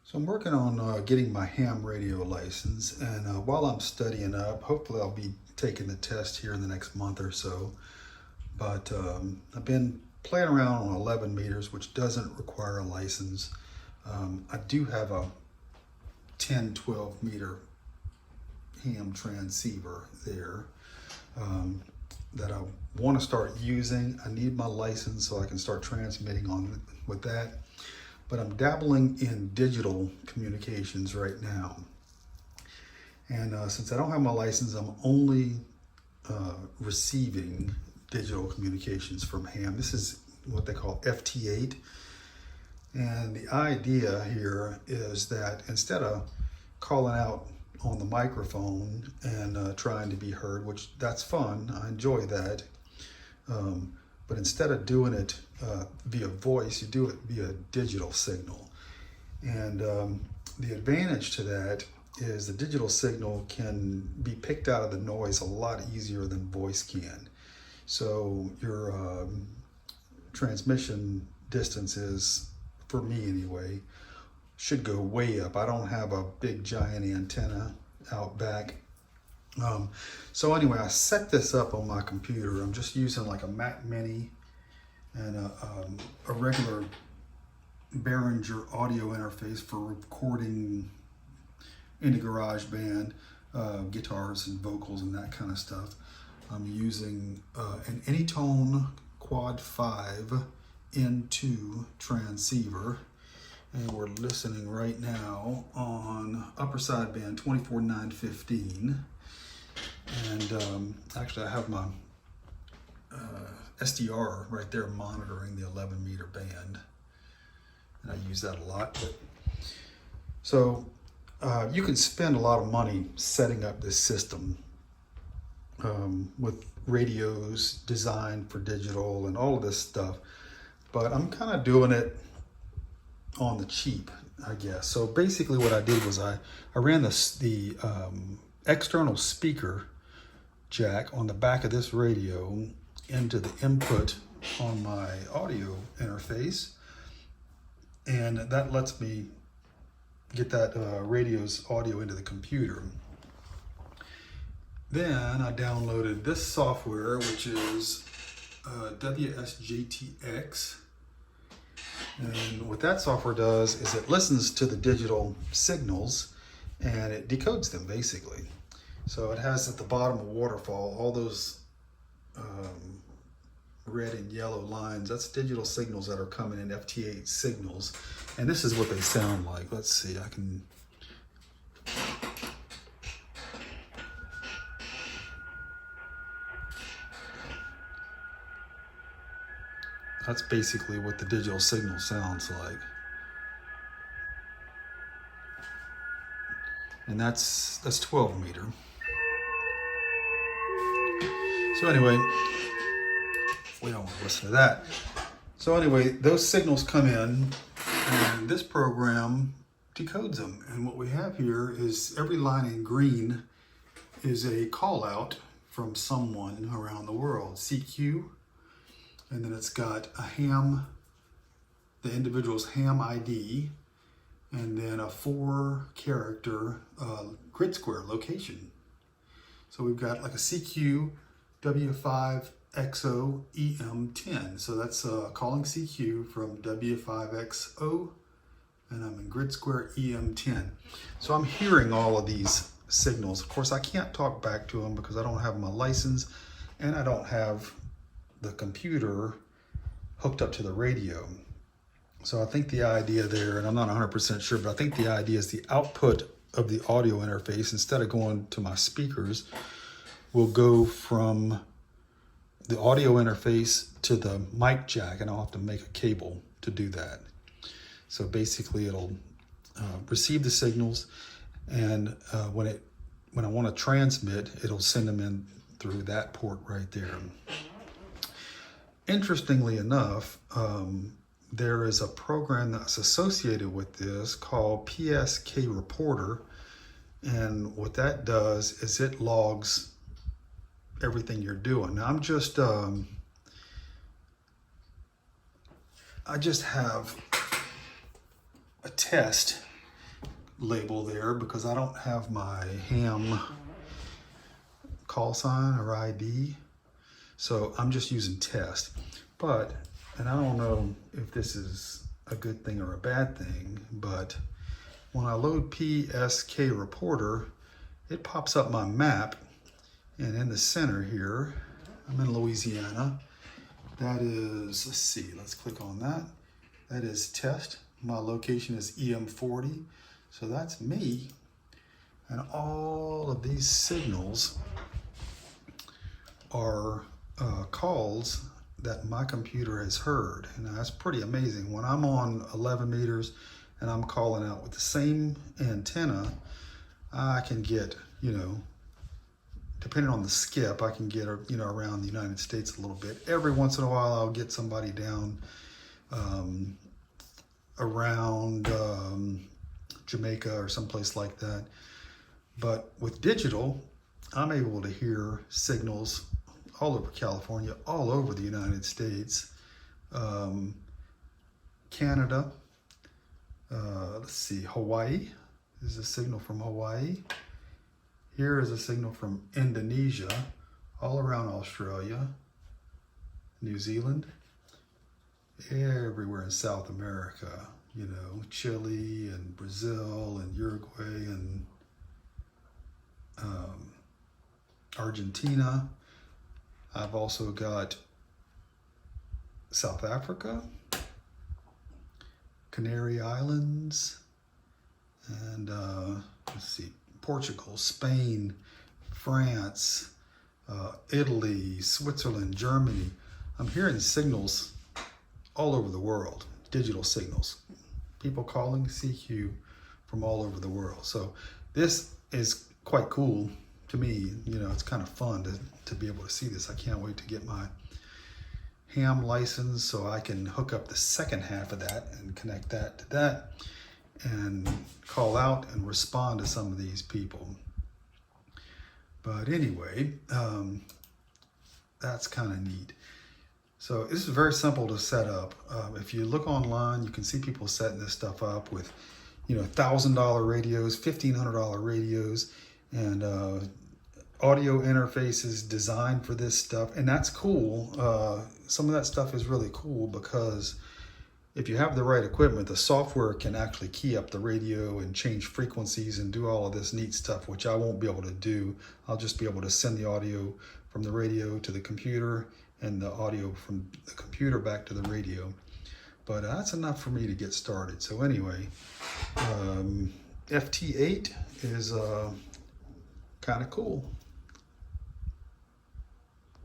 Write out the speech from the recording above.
So I'm working on getting my ham radio license, and while I'm studying up, hopefully I'll be taking the test here in the next month or so. But I've been playing around on 11 meters, which doesn't require a license. I do have a 10-12 meter ham transceiver there that I want to start using. I need my license so I can start transmitting on with that. But I'm dabbling in digital communications right now. And since I don't have my license, I'm only receiving digital communications from ham. This is what they call FT8. And the idea here is that instead of calling out on the microphone and trying to be heard, which that's fun, I enjoy that. But instead of doing it via voice, you do it via digital signal. And the advantage to that is the digital signal can be picked out of the noise a lot easier than voice can. So your transmission distances, for me anyway, should go way up. I don't have a big giant antenna out back. So anyway, I set this up on my computer. I'm just using like a Mac Mini and a regular Behringer audio interface for recording into GarageBand, guitars and vocals and that kind of stuff. I'm using an Anytone Quad 5 N2 transceiver. And we're listening right now on upper sideband 24915. And actually I have my SDR right there monitoring the 11 meter band. And I use that a lot. But, so you can spend a lot of money setting up this system with radios designed for digital and all of this stuff. But I'm kind of doing it on the cheap, I guess. So basically what I did was I ran the external speaker jack on the back of this radio into the input on my audio interface, and that lets me get that radio's audio into the computer. Then I downloaded this software, which is WSJTX. And what that software does is it listens to the digital signals and it decodes them basically. So it has at the bottom of waterfall all those red and yellow lines. That's digital signals that are coming in, FT8 signals. And this is what they sound like. Let's see, I can... That's basically what the digital signal sounds like. And that's 12 meter. So anyway, we don't want to listen to that. So anyway, those signals come in and this program decodes them. And what we have here is every line in green is a call out from someone around the world, CQ. And then it's got a ham, the individual's ham ID, and then a 4-character grid square location. So we've got like a CQ W5XO EM10. So that's calling CQ from W5XO, and I'm in grid square EM10. So I'm hearing all of these signals. Of course, I can't talk back to them because I don't have my license and I don't have the computer hooked up to the radio. So I think the idea there, and I'm not 100% sure, but I think the idea is the output of the audio interface, instead of going to my speakers, will go from the audio interface to the mic jack, and I'll have to make a cable to do that. So basically it'll receive the signals, and when I want to transmit, it'll send them in through that port right there. Interestingly enough, there is a program that's associated with this called PSK Reporter, and what that does is it logs everything you're doing. Now I just have a test label there because I don't have my ham call sign or ID. So I'm just using test. But, and I don't know if this is a good thing or a bad thing, but when I load PSK Reporter, it pops up my map, and in the center here, I'm in Louisiana. That is, let's see, let's click on that. That is test. My location is EM40. So that's me. And all of these signals are calls that my computer has heard. And that's pretty amazing. When I'm on 11 meters and I'm calling out with the same antenna, I can get, you know, depending on the skip, I can get, you know, around the United States a little bit. Every once in a while, I'll get somebody down around Jamaica or someplace like that. But with digital, I'm able to hear signals all over California, all over the United States, Canada, let's see, Hawaii. This is a signal from Hawaii. Here is a signal from Indonesia, all around Australia, New Zealand, everywhere in South America, you know, Chile and Brazil and Uruguay and Argentina. I've also got South Africa, Canary Islands, and let's see, Portugal, Spain, France, Italy, Switzerland, Germany. I'm hearing signals all over the world, digital signals. People calling CQ from all over the world. So this is quite cool to me. You know, it's kind of fun to be able to see this. I can't wait to get my ham license so I can hook up the second half of that and connect that to that and call out and respond to some of these people. But anyway, that's kind of neat. So this is very simple to set up. If you look online, you can see people setting this stuff up with, you know, $1,000 radios, $1,500 radios, and audio interfaces designed for this stuff. And that's cool. Some of that stuff is really cool because if you have the right equipment, the software can actually key up the radio and change frequencies and do all of this neat stuff, which I won't be able to do. I'll just be able to send the audio from the radio to the computer and the audio from the computer back to the radio. But that's enough for me to get started. So anyway, FT8 is kind of cool.